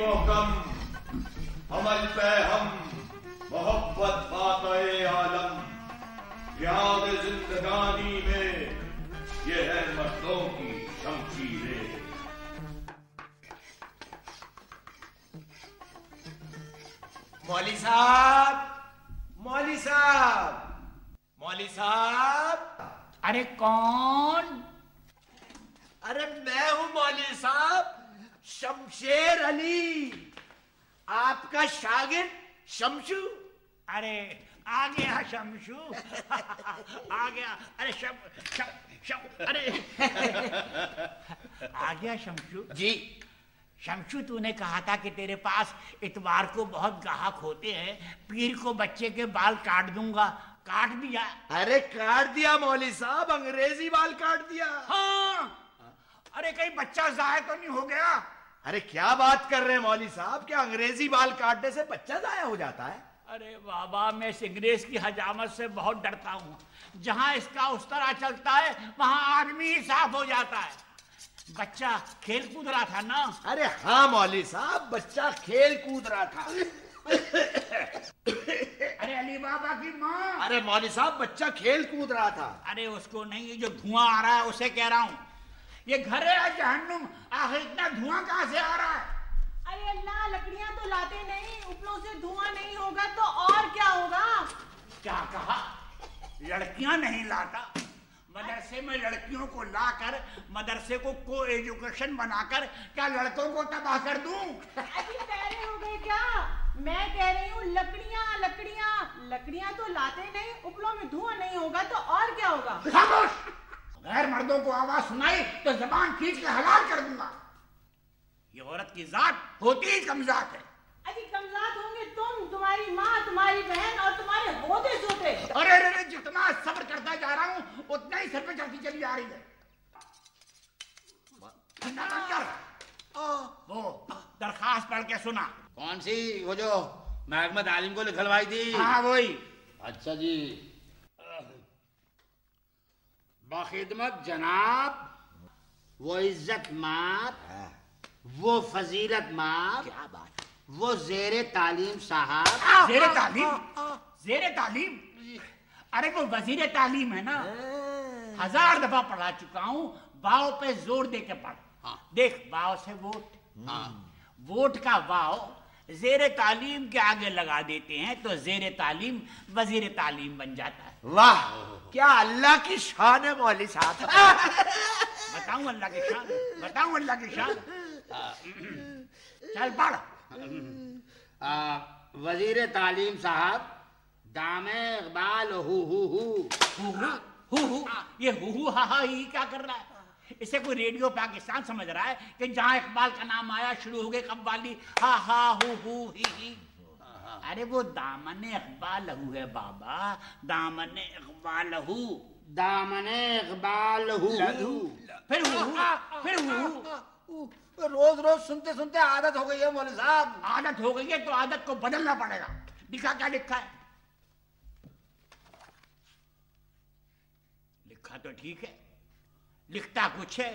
मोहकम अमल पे हम मोहब्बत बात-ए आलम, याद जिंदगानी में ये है मर्दों की शमशीरें। मौली साहब, मौली साहब, मौली साहब। अरे कौन? अरे मैं हूं मौली साहब, शमशेर अली, आपका शागिर्द शमशू। अरे आ गया शमशू। आ गया। अरे अरे आ गया शमशू जी। शमशू, तूने कहा था कि तेरे पास इतवार को बहुत ग्राहक होते हैं, पीर को बच्चे के बाल काट दूंगा। काट दिया? अरे काट दिया मौली साहब, अंग्रेजी बाल काट दिया। हाँ। अरे कहीं बच्चा जाया तो नहीं हो गया? अरे क्या बात कर रहे हैं मौली साहब, क्या अंग्रेजी बाल काटने से बच्चा जाया हो जाता है? अरे बाबा, मैं इस अंग्रेज की हजामत से बहुत डरता हूँ। जहाँ इसका उस्तरा चलता है वहाँ आदमी ही साफ हो जाता है। बच्चा खेल कूद रहा था ना? अरे हाँ मौली साहब, बच्चा खेल कूद रहा था। अरे अली बाबा की माँ। अरे मौली साहब, बच्चा खेल कूद रहा था। अरे उसको नहीं, ये जो धुआं आ रहा है उसे कह रहा हूँ। ये घर है या जहन्नुम? आखिर इतना धुआं कहाँ से आ रहा है? अरे अल्लाह, लकड़ियां तो लाते नहीं, उपलों से धुआं नहीं होगा तो और क्या होगा? क्या कहा? लड़कियां नहीं लाता? मदरसे में लड़कियों को लाकर मदरसे को एजुकेशन बनाकर क्या लड़कों को तबाह कर दूं? अभी पहले हो गए क्या? मैं कह रही हूँ लकड़ियां लकड़ियां लकड़ियां तो लाते नहीं, उपलों में धुआं नहीं होगा तो और क्या होगा? खामोश! गैर मर्दों को आवाज सुनाई तो जबान खींच के हलाल कर दूंगा। ये औरत की जात होती ही कमजात है। अजी कमजात होंगे तुम, तुम्हारी माँ, तुम्हारी बहन और तुम्हारे होते सोते। अरे जितना सब्र करता जा रहा हूँ उतना ही सर पे चढ़ती चली आ रही है। वो दरखास्त पढ़ के सुना। कौन सी? वो जो महकमत आलिम को लिखलवाई थी? हाँ वही। अच्छा जी। बाखिदमत जनाब, वो इज्जत माप, वो फजीलत माप, क्या बात? वो जेरे तालीम साहब। जेरे तालीम? जेरे तालीम? अरे वो वजीर तालीम है ना, 1000 दफा पढ़ा चुका हूँ। वाव पे जोर दे के पढ़। देख, वाव से वोट, वोट का वाव जेरे तालीम के आगे लगा देते हैं तो जेरे तालीम वजीर तालीम बन जाता है। वाह, क्या अल्लाह की शान है मौली साहब। बताऊं अल्लाह की शान? बताऊं अल्लाह की शान? चल पढ़। वजीर तालीम साहब, दामे इकबाल हु ये हु हा हा ही क्या कर रहा है? इसे कोई रेडियो पाकिस्तान समझ रहा है कि जहां इकबाल का नाम आया शुरू हो गए कव्वाली हा हा हु ही। अरे वो दामने इकबाल लहू है बाबा, दामने इकबाल लहू। दामने इकबाल हु। फिर हु। रोज रोज सुनते सुनते आदत हो गई है मौलवी साहब। आदत हो गई है तो आदत को बदलना पड़ेगा। लिखा क्या लिखा है? लिखा तो ठीक है, लिखता कुछ है,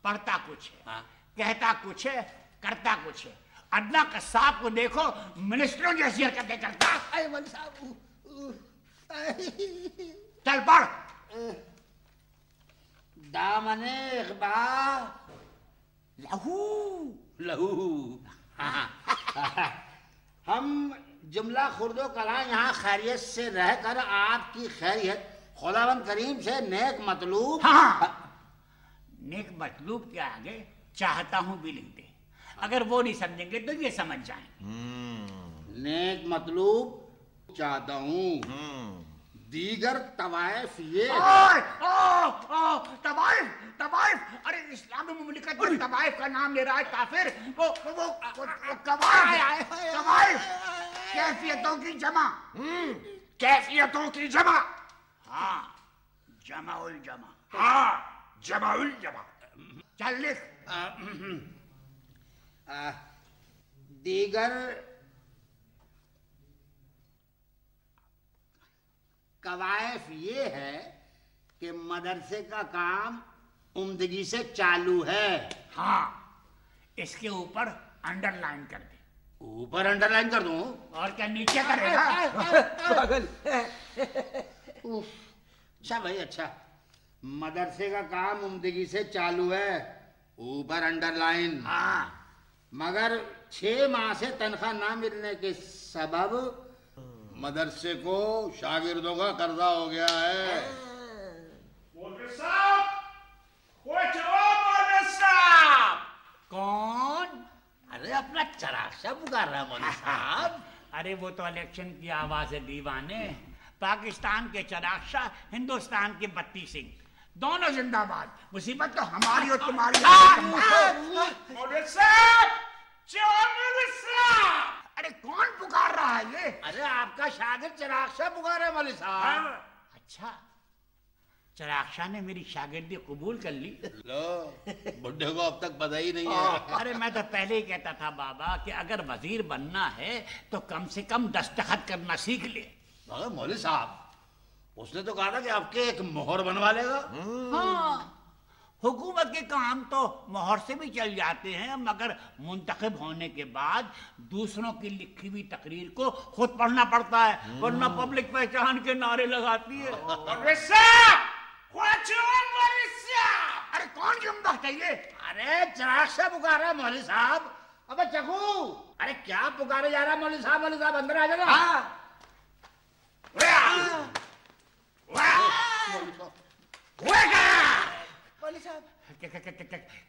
पढ़ता कुछ है, कहता कुछ है, करता कुछ है। अदना कसाब को देखो, मिनिस्टरों जैसी हरकतें करता। चल पढ़। दामने इकबाल लहू लहू। हम जुमला खुर्दो कला यहाँ खैरियत से रहकर आपकी खैरियत खुदावंद करीम से नेक मतलूब। हाँ, नेक मतलूब के आगे चाहता हूँ भी लिख दे। अगर वो नहीं समझेंगे तो ये समझ जाएं। नेक मतलूब चाहता हूँ, दीगर तवाइफ ये। तवाइफ तवाइफ? अरे इस्लामी मुमलिकत में तवाइफ का नाम ले रहा है काफिर। वो तवाइफ कैफियतों की जमा। कैफियतों की जमा। हाँ, जमाउल जमा। हाँ, जमाउल जमा। चल लिख। दीगर कवायफ ये है कि मदरसे का काम उम्दगी से चालू है। हाँ, इसके ऊपर अंडरलाइन कर दे। ऊपर अंडरलाइन कर दूं? और क्या नीचे करेगा? पागल। अच्छा भाई अच्छा, मदरसे का काम उम्दगी से चालू है, ऊपर अंडरलाइन। हाँ, मगर 6 माह से तनख्वाह ना मिलने के सबब मदरसे को शागिर्दों का कर्जा हो गया है। मौलवी साहब, वो जवाब मौलवी साहब। कौन? अरे अपना चराक्षा पुकार रहा मौलवी साहब। अरे वो तो इलेक्शन की आवाज है दीवाने। पाकिस्तान के चराग शाह, हिंदुस्तान के बत्ती सिंह, दोनों जिंदाबाद। मुसीबत तो हमारी और तुम्हारी। मौलवी साहब, जवाब मौलवी साहब। अरे कौन पुकार रहा है ये? अरे आपका शागिर्द चराग शाह पुकार है मौलवी साहब। अच्छा, चराग शाह ने मेरी शागिर्दी कबूल कर ली। लो, बुड्ढे को अब तक पता ही नहीं है। अरे मैं तो पहले ही कहता था बाबा कि अगर वजीर बनना है तो कम से कम दस्तखत करना सीख ले। मगर मौलवी साहब, उसने तो कहा था कि आपके एक मोहर बनवा लेगा। हाँ, हुकूमत के काम तो मोहर से भी चल जाते हैं, मगर मुंतखब होने के बाद दूसरों की लिखी हुई तकरीर को खुद पढ़ना पड़ता है, वरना पब्लिक पहचान के नारे लगाती है। अरे कौन जुम्दा चाहिए? अरे चराग शाह पुकार रहा है मौलवी साहब। अबे चकू, अरे क्या पुकारे जा रहा है मौलवी साहब? मौलवी साहब अंदर आ जाना।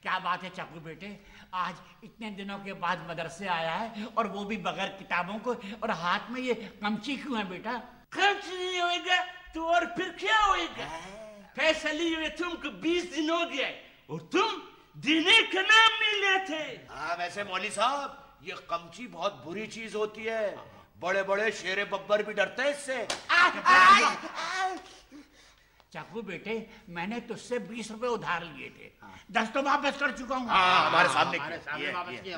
क्या बात है चकू बेटे, आज इतने दिनों के बाद मदरसे आया है और वो भी बगैर किताबों को, और हाथ में ये कमची क्यों है बेटा? कमची नहीं होएगा तो और फिर क्या होएगा? पैसा लिए हुए तुमको 20 दिन हो गया और तुम देने का नाम नहीं लेते। हाँ वैसे मौली साहब, ये कमची बहुत बुरी चीज होती है, बड़े बड़े शेरे बब्बर भी डरते हैं इससे। चाकू बेटे, मैंने तुझसे 20 रुपए उधार लिए थे, 10 तो वापस कर चुका हूँ। हमारे सामने वापस किया।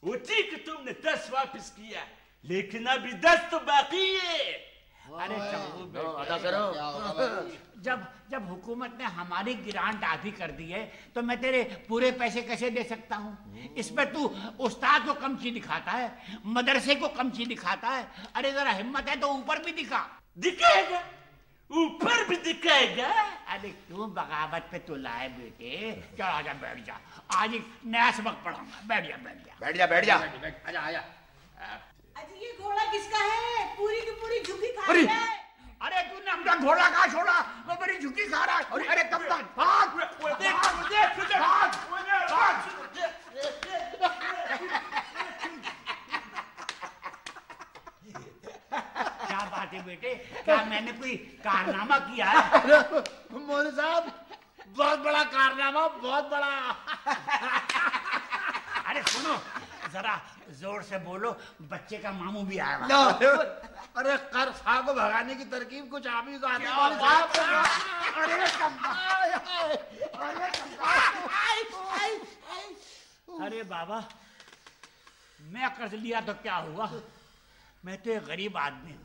वो ठीक है, तुमने 10 वापस किया, लेकिन अभी 10 तो बाकी है। अरे चाकू बेटे, अदा करो। जब हुकूमत ने हमारी ग्रांट आधी कर दी है तो मैं तेरे पूरे पैसे कैसे दे सकता हूँ? इसमें तू उस्ताद को कमची दिखाता है, मदरसे को कमची दिखाता है। अरे जरा हिम्मत है तो ऊपर भी दिखा। दिखाएगा, ऊपर भी दिखाएगा। अरे क्यों बगावत पे तू लाए बेटे? चल आजा, बैठ जा, आज एक नया सबक पढ़ाऊंगा। बैठ जा बैठ जा बैठ जा बैठ जा। आजा आजा। अजी ये घोड़ा किसका है? पूरी की पूरी झुकी खा रही है। अरे तूने अपना घोड़ा कहाँ छोड़ा? वो मेरी झुकी खा रहा है। अरे कप्तान भाग, क्या बात है बेटे, क्या मैंने कोई कारनामा किया है? मौलवी साहब, बहुत बड़ा कारनामा, बहुत बड़ा। अरे सुनो, जरा जोर से बोलो, बच्चे का मामू भी आया। अरे कर साहब को भगाने की तरकीब कुछ आप ही का। अरे बाबा, मैं कर्ज लिया तो क्या हुआ? मैं तो एक गरीब आदमी हूँ।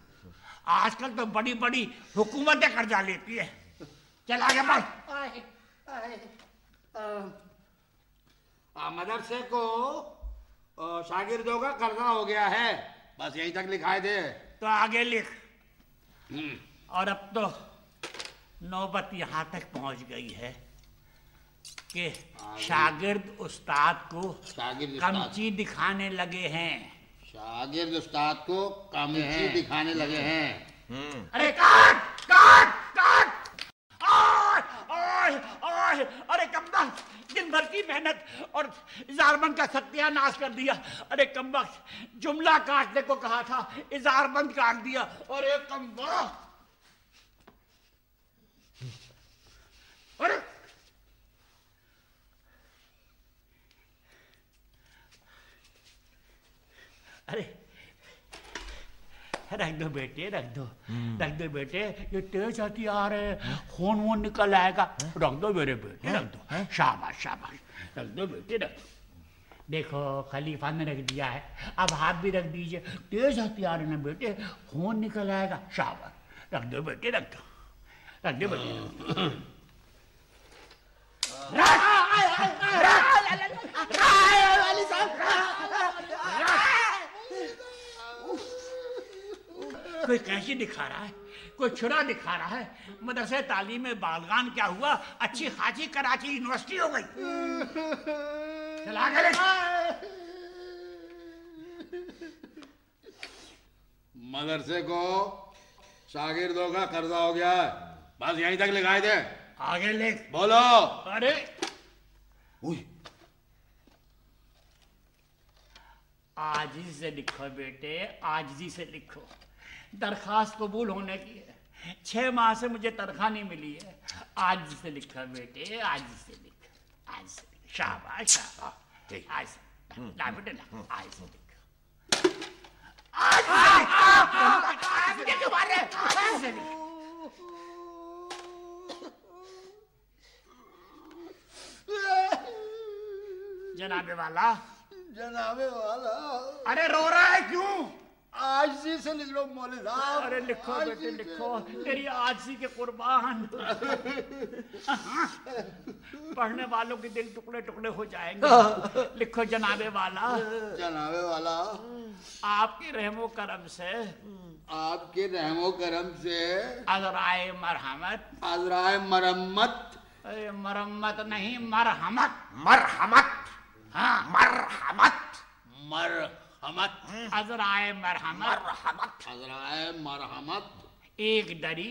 आजकल तो बड़ी बड़ी हुकूमतें कर्जा लेती है। चल आगे बढ़। मदरसे को शागिर्दों का कर्जा हो गया है, बस यहीं तक लिखाए दे। तो आगे लिख। और अब तो नौबत यहाँ तक पहुँच गई है कि शागिर्द उस्ताद को कमची दिखाने लगे हैं। शागिर्द उस्ताद को कमची दिखाने लगे हैं। अरे काट काट काट! ओए, अरे कमबख्त, दिन भर की मेहनत और इजारबंद का सत्यानाश कर दिया। अरे कमबख्त, जुमला काटने को कहा था, इजारबंद काट दिया। अरे कमबख्त, अरे अरे रख दो बेटे, रख दो बेटे, ये तेज हथियार है, खून वून निकल आएगा। रख दो मेरे बेटे, रख दो। शाबाश शाबाश, रख दो बेटे, रख दो। देखो खलीफा ने रख दिया है, अब हाथ भी रख दीजिए। तेज हथियार है ना बेटे, खून निकल आएगा। शाबाश, रख दो बेटे, रख दो, रख दो बेटे। कोई कैंची दिखा रहा है, कोई छुरा दिखा रहा है। मदरसे तालीम में बालगान क्या हुआ, अच्छी खासी कराची यूनिवर्सिटी हो गई। चला गए। मदरसे को शागिर्दों का कर्जा हो गया है, बस यहीं तक लिखाए थे। आगे लिख। बोलो। अरे आजिज़ी से लिखो बेटे, आजिज़ी से लिखो। दरखास्त कबूल होने की है, 6 माह से मुझे तनख्वाह नहीं मिली है। आजिज़ी से लिखो बेटे, आजिज़ी से लिखो, आज से लिखो। शाबाश शाबाश, आज से ला बेटे ला, आज से लिखो, आज से लिखो। जनाबे वाला, जनाबे वाला। अरे रो रहा है क्यों? आजिज़ी से लिख लो मौलवी साहब। अरे लिखो बेटे लिखो, तेरी आजिज़ी के कुर्बान। पढ़ने वालों के दिल टुकड़े टुकड़े हो जाएंगे। लिखो जनाबे वाला। जनाबे वाला, आपके रहमो करम से, आपके रहमो करम से, अज़राए मरहमत, अज़राए मरम्मत, अरे मरम्मत नहीं मरहमत, मरहमत, हाँ मरहमत, मरहमत, अज़राए मरहमत, मरहमत, अज़राए मरहमत। एक दरी,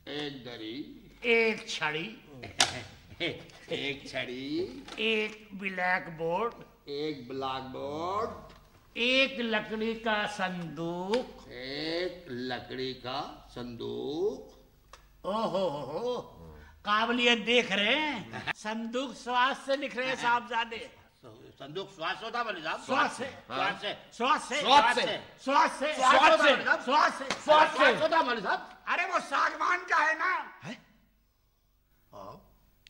एक दरी, एक छड़ी, एक छड़ी, एक ब्लैक बोर्ड, एक ब्लैक बोर्ड, एक लकड़ी का संदूक। एक लकड़ी का संदूक। ओहो हो, काबिलियत देख रहे हैं। संदूक स्वाद से लिख रहे हैं साहबजादे। संदूक स्वाद होता मौलवी साहब। स्वाद से, स्वाद से, स्वाद से, स्वाद से, स्वाद से, स्वाद से, स्वाद से, स्वाद होता मौलवी साहब। अरे वो सागवान का है ना।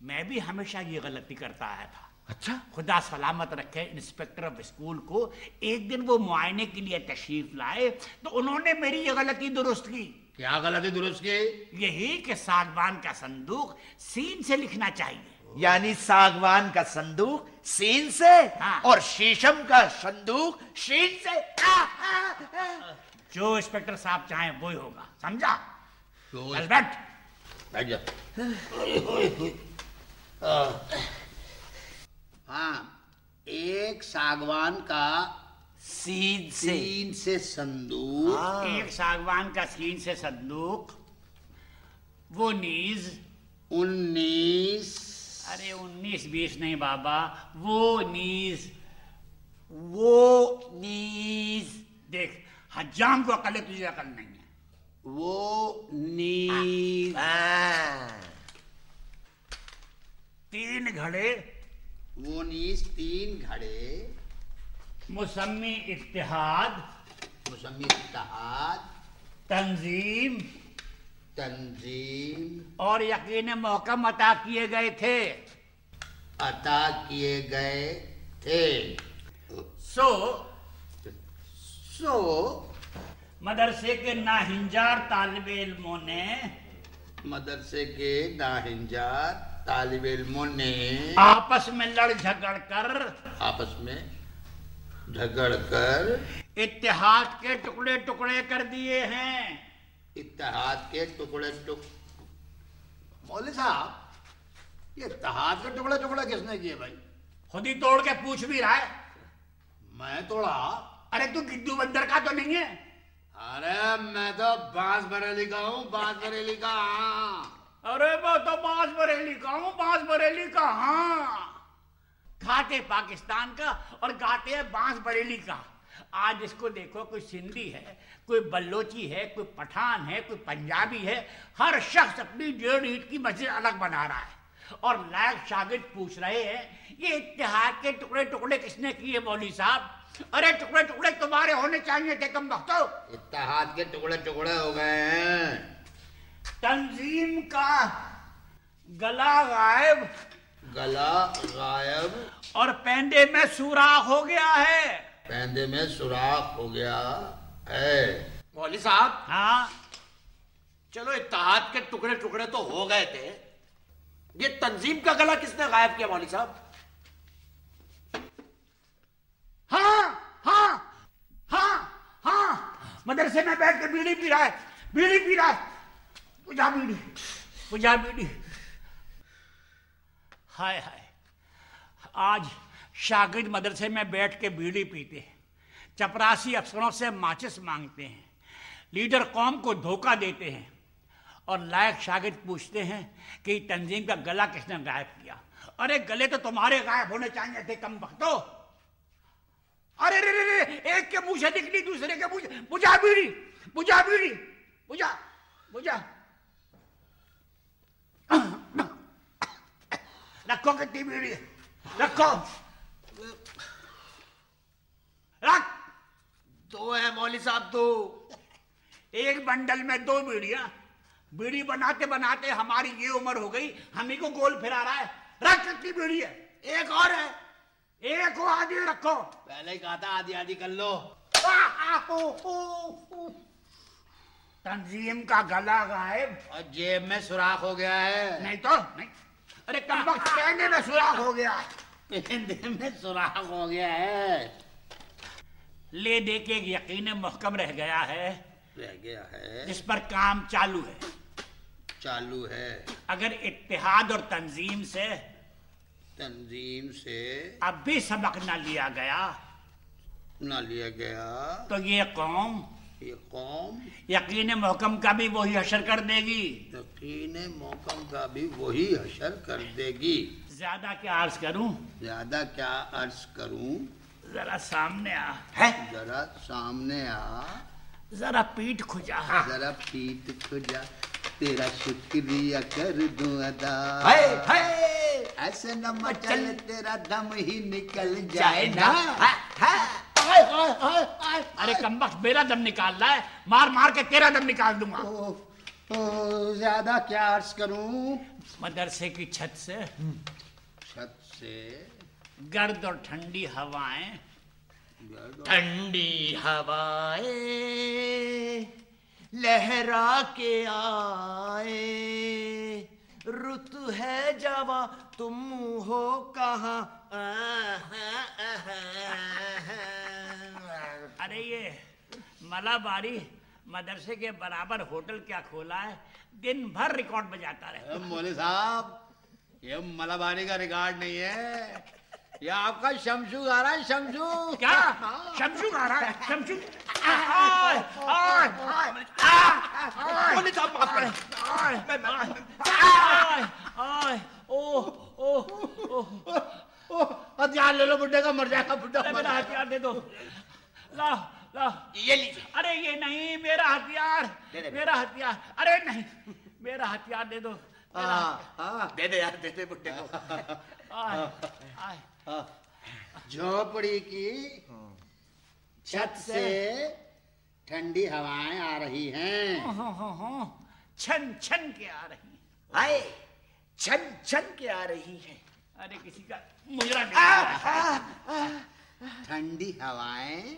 मैं भी हमेशा ये गलती करता आया था। अच्छा, खुदा सलामत रखे, इंस्पेक्टर ऑफ स्कूल को एक दिन वो मुआयने के लिए तशरीफ लाए तो उन्होंने मेरी ये गलती दुरुस्त की। क्या गलती दुरुस्त की? यही कि सागवान का संदूक सीन से लिखना चाहिए। यानी सागवान का संदूक सीन से, हाँ। और शीशम का संदूक शीन से। जो इंस्पेक्टर साहब चाहें वो ही होगा, समझा? तो चल बैठ। बैठ जा। हाँ, एक सागवान का सीन से, सीन से संदूक। एक सागवान का सीन से संदूक, वो नीज, 19, अरे 19-20 नहीं बाबा, वो नीज, वो नीज। देख हजाम को अकल है, तुझे अकल नहीं है। वो नीज, 3 घड़े, वो नीज 3 घड़े, मुसम्मी इत्तेहाद, मुसम्मी इत्तेहाद, तंजीम तंजीम और यकीन मौकम अता किए गए थे। अता किए गए थे। सो मदरसे के नाहिंजार तालिबे इल्मों ने, मदरसे के नाहिंजार तालिबे इल्मों ने आपस में लड़ झगड़ कर, आपस में झगड़ कर इत्तेहाद के टुकड़े टुकड़े कर दिए हैं। इत्तेहाद के टुकड़े मौलवी साहब, ये इत्तेहाद के टुकड़े टुकड़े किसने किए भाई? खुद ही तोड़ के पूछ भी रहा है। मैं तोड़ा? अरे तू गिद्दू बंदर का तो नहीं है? अरे मैं तो बांस बरेली का हूँ, बांस बरेली का। हाँ, अरे मैं तो बांस बरेली का हूँ, बांस बरेली का। हाँ, खाते पाकिस्तान का और गाते हैं बांस बरेली का। आज इसको देखो, कोई सिंधी है, कोई बल्लोची है, कोई पठान है, कोई पंजाबी है, हर शख्स अपनी 1.5 ईंट की मस्जिद अलग बना रहा है। और लायक शागिर्द पूछ रहे हैं ये इत्तेहाद के टुकड़े टुकड़े किसने किए मौलवी साहब? अरे टुकड़े टुकड़े तुम्हारे होने चाहिए थे, तुम बख्तो। इत्तेहाद के टुकड़े टुकड़े हो गए हैं। तंजीम का गला गायब, गला गायब और पैंदे में सुराख हो गया है। पैंदे में सुराख हो गया है। मौलवी साहब, हाँ, चलो इत्तेहाद के टुकड़े टुकड़े तो हो गए थे, ये तंजीम का गला किसने गायब किया मौलवी साहब? हाँ हाँ हाँ हाँ, मदरसे में बैठ के बीड़ी पी रहा है, बीड़ी पी रहा है। बुझा बीड़ी, बुझा बीड़ी। हाय हाय, आज शागिर्द मदरसे में बैठ के बीड़ी पीते हैं, चपरासी अफसरों से माचिस मांगते हैं, लीडर कौम को धोखा देते हैं, और लायक शागिर्द पूछते हैं कि तंजीम का गला किसने गायब किया। अरे गले तो तुम्हारे गायब होने चाहिए थे, कम बख्तो। अरे रे रे रे, एक के मुंह से निकली दूसरे के मुंह से। बुझा बीड़ी, बुझा बीड़ी, बुझा, बुझा। रखो कितनी बीड़ी, रखो, रख। दो है मौली साहब, दो। एक बंडल में दो बीड़ियां। बीड़ी बनाते बनाते हमारी ये उम्र हो गई, हम ही को गोल फिरा रहा है। रख, कितनी बीड़ी है? एक और है। एक को आधी रखो। पहले ही कहा था आधी आधी कर लो। तंजीम का गला गायब और जेब में सुराख हो गया है। नहीं तो नहीं। अरे कम वक्त कहने में सुराख हो गया, पेंदे में सुराख हो गया है। ले दे के यकीन मुहकम रह गया है, रह गया है, जिस पर काम चालू है, चालू है। अगर इत्तेहाद और तंजीम से अब भी सबक न लिया गया, न लिया गया, तो ये कौम यकीन मुहकम का भी वही हशर कर देगी। यकीन मुहकम का भी वही हशर कर देगी। ज्यादा क्या अर्ज करूं? ज्यादा क्या अर्ज करूं? जरा सामने आ। है? जरा सामने आ। जरा पीठ खुजा। जरा पीठ खुजा, तेरा शुक्रिया कर दूं अदा। हाय हाय, ऐसे न मचल तेरा दम ही निकल जाए ना। अरे कमबख्त, मेरा दम निकाल रहा है, मार मार के तेरा दम निकाल दूंगा। ज्यादा क्या अर्ज करूं? मदरसे की छत से गर्द और ठंडी हवाएं, ठंडी हवाएं लहरा के आए, रुत है जवा तुम हो कहाँ। अरे ये मलाबारी मदरसे के बराबर होटल क्या खोला है, दिन भर रिकॉर्ड बजाता रहे। मौलवी साहब, ये मलाबारी का रिकॉर्ड नहीं है, ये आपका शमशू गा रहा है। शमशू क्या? शमशू गा रहा है? शमशू? मौली साहब माफ करें। हथियार ले लो, बुड्ढे का मर जाएगा बुड्ढा। मेरा हथियार दे दो। ला ला, ये लीजिए। अरे ये नहीं, मेरा हथियार, मेरा हथियार। अरे नहीं, मेरा हथियार दे दो। दे दे यार, दे दे बुड्ढे को। झोपड़ी की छत से ठंडी हवाएं आ रही हैं। छन छन के आ रही हैं। आए, छन छन के आ रही है। अरे किसी का मुजरा ठंडी हवाएं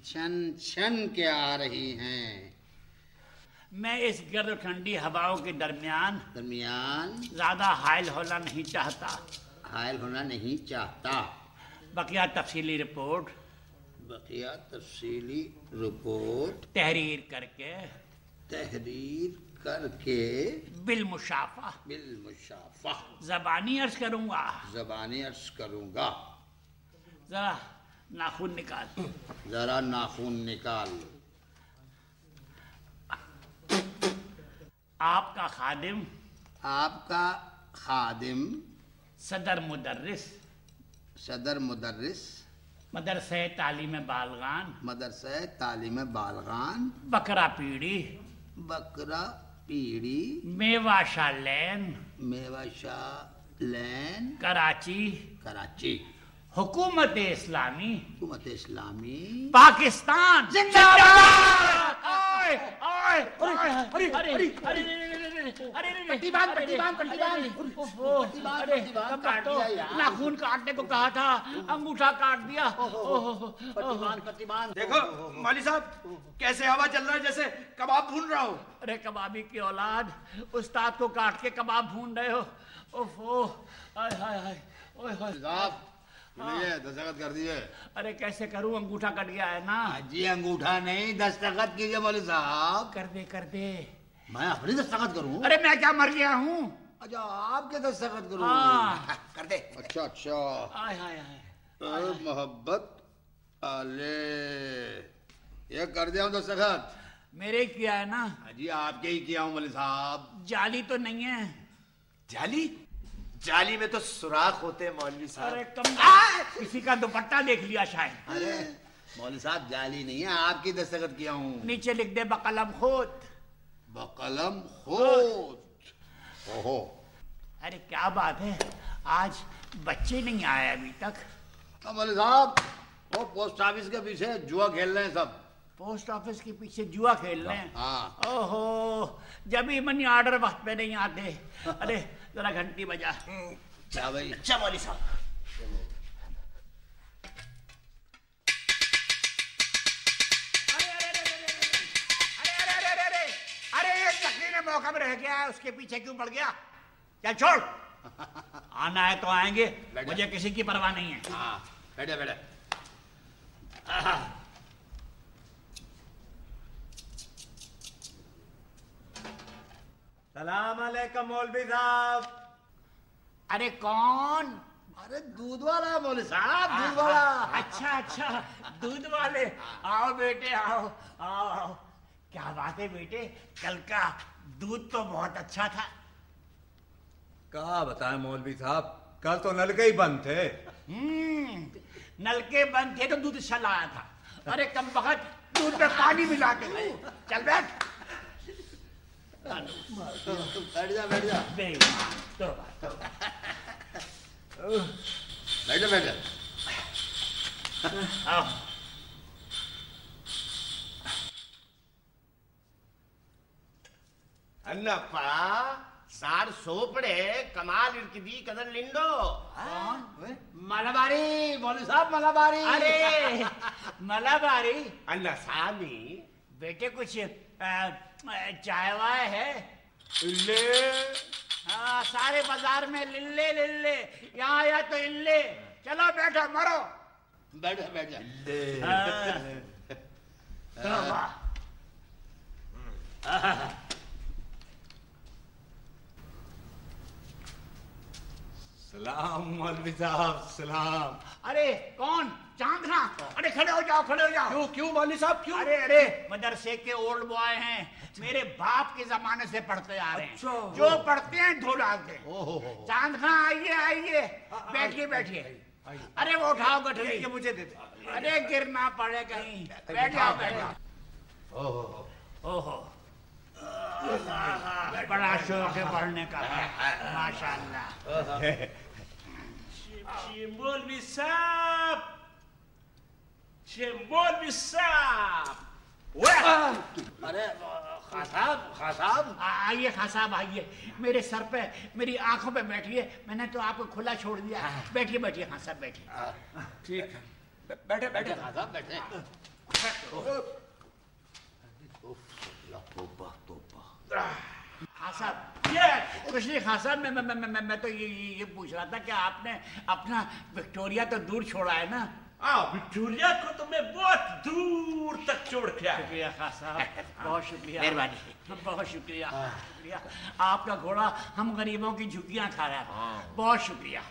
छन छन के आ रही हैं। मैं इस गर्द ठंडी हवाओं के दरमियान ज्यादा हायल होना नहीं चाहता। हायल होना नहीं चाहता। बकिया तफसीली रिपोर्ट तहरीर करके बिल मुशाफा ज़बानी अर्ज करूंगा। जरा नाखून निकाल। आपका खादिम सदर मुदर्रिस मदरसे तालीम बालगान बकरा पीड़ी मेवाशा लेन कराची हुकूमत इस्लामी पाकिस्तान जिंदाबाद। नाखून काटने को कहा था, अंगूठा काट दिया। देखो मौली साहब, कैसे हवा चल रहा है, जैसे कबाब भून रहा हो। अरे कबाबी की औलाद, उस्ताद को काट के कबाब भून रहे हो। ओफो, हाय हाय हाय, ओए होए। दस्तखत कर दिए। अरे कैसे करूं, अंगूठा कट गया है ना। जी अंगूठा नहीं, दस्तखत कीजिए मौलवी साहब। कर दे। मैं अपनी दस्तखत करूं? अरे मैं क्या मर गया हूँ? अच्छा आपके दस्तखत करूं? हाँ कर दे। अच्छा। आय हाय हाय। मोहब्बत अले ये कर दिया हूँ दस्तखत। मेरे किया है ना? जी आपके ही किया हूँ मौलवी साहब। जाली तो नहीं है? जाली? जाली में तो सुराख होते हैं मौलवी साहब। अरे किसी का दुपट्टा देख लिया शायद। अरे मौलवी साहब जाली नहीं है, आपकी दस्तखत किया हूँ। नीचे लिख दे बकलम खोद। बकलम खोद। ओहो। अरे क्या बात है, आज बच्चे नहीं आए अभी तक। मौलवी साहब वो पोस्ट ऑफिस के पीछे जुआ खेल रहे हैं सब। पोस्ट ऑफिस के पीछे जुआ खेल रहे हैं? हाँ। ओहो, जब ही मनी ऑर्डर वक्त पे नहीं आते। अरे जरा घंटी बजा। क्या भाई? अच्छा मौलवी साहब। अरे ये चक्री ने मौका में रह गया है, उसके पीछे क्यों पड़ गया? चल छोड़। आना है तो आएंगे, मुझे किसी की परवाह नहीं है। हाँ बैठे। सलाम अलैकुम मौलवी साहब। अरे कौन? अरे दूध वाला है मौलवी साहब, दूध वाला। अच्छा, दूध वाले। आओ बेटे आओ। क्या बात है बेटे, कल का दूध तो बहुत अच्छा था। क्या बताएं मौलवी साहब, कल तो नलके ही बंद थे। नलके बंद थे तो दूध चल आया था। अरे कम वक्त दूध में पानी मिला के थे। चल बैठ। बैठ जा। बैठ अन्नप्पा सार सोपड़े कमाल इरकिदी कदर लिंडो। मलाबारी मौलवी साहब, मलाबारी। अरे मलाबारी। अन्ना सामी बेटे कुछ चाय वाय है? इल्ले। हाँ, सारे बाजार में लिल्ले यहाँ आया तो इल्ले। चलो बैठो मरो। बैठ जा। सलाम मौलवी साहब, सलाम। अरे कौन? चांदना। अरे खड़े हो जाओ। क्यों मौलवी साहब क्यों? अरे मदरसे के ओल्ड बॉय हैं, मेरे बाप के जमाने से पढ़ते आ रहे हैं। अच्छा। जो पढ़ते हैं धो डालते हैं। चांदना आइए। बैठिए। अरे वो उठाओ गठरी। ये मुझे दे दो। अरे गिरना पड़े कहीं। बैठ जाओ। ओहो, बड़ा शौक है पढ़ने का। माशाल्लाह। मौलवी साहब। अरे खां साहब आइए खां साहब आइए। मेरे सर पे, मेरी आंखों पे बैठिए। मैंने तो आपको खुला छोड़ दिया। बैठिए खां साहब बैठिए। ठीक है, बैठे खां साहब बैठे। खां साहब कुछ नहीं। खां साहब मैं तो ये पूछ रहा था कि आपने अपना विक्टोरिया तो दूर छोड़ा है ना? विक्टोरिया को तो मैं बहुत दूर तक छोड़ के आया। शुक्रिया खां साहब, बहुत शुक्रिया। मेहरबानी। बहुत शुक्रिया। आपका घोड़ा हम गरीबों की झुग्गियां खा रहा है। बहुत शुक्रिया।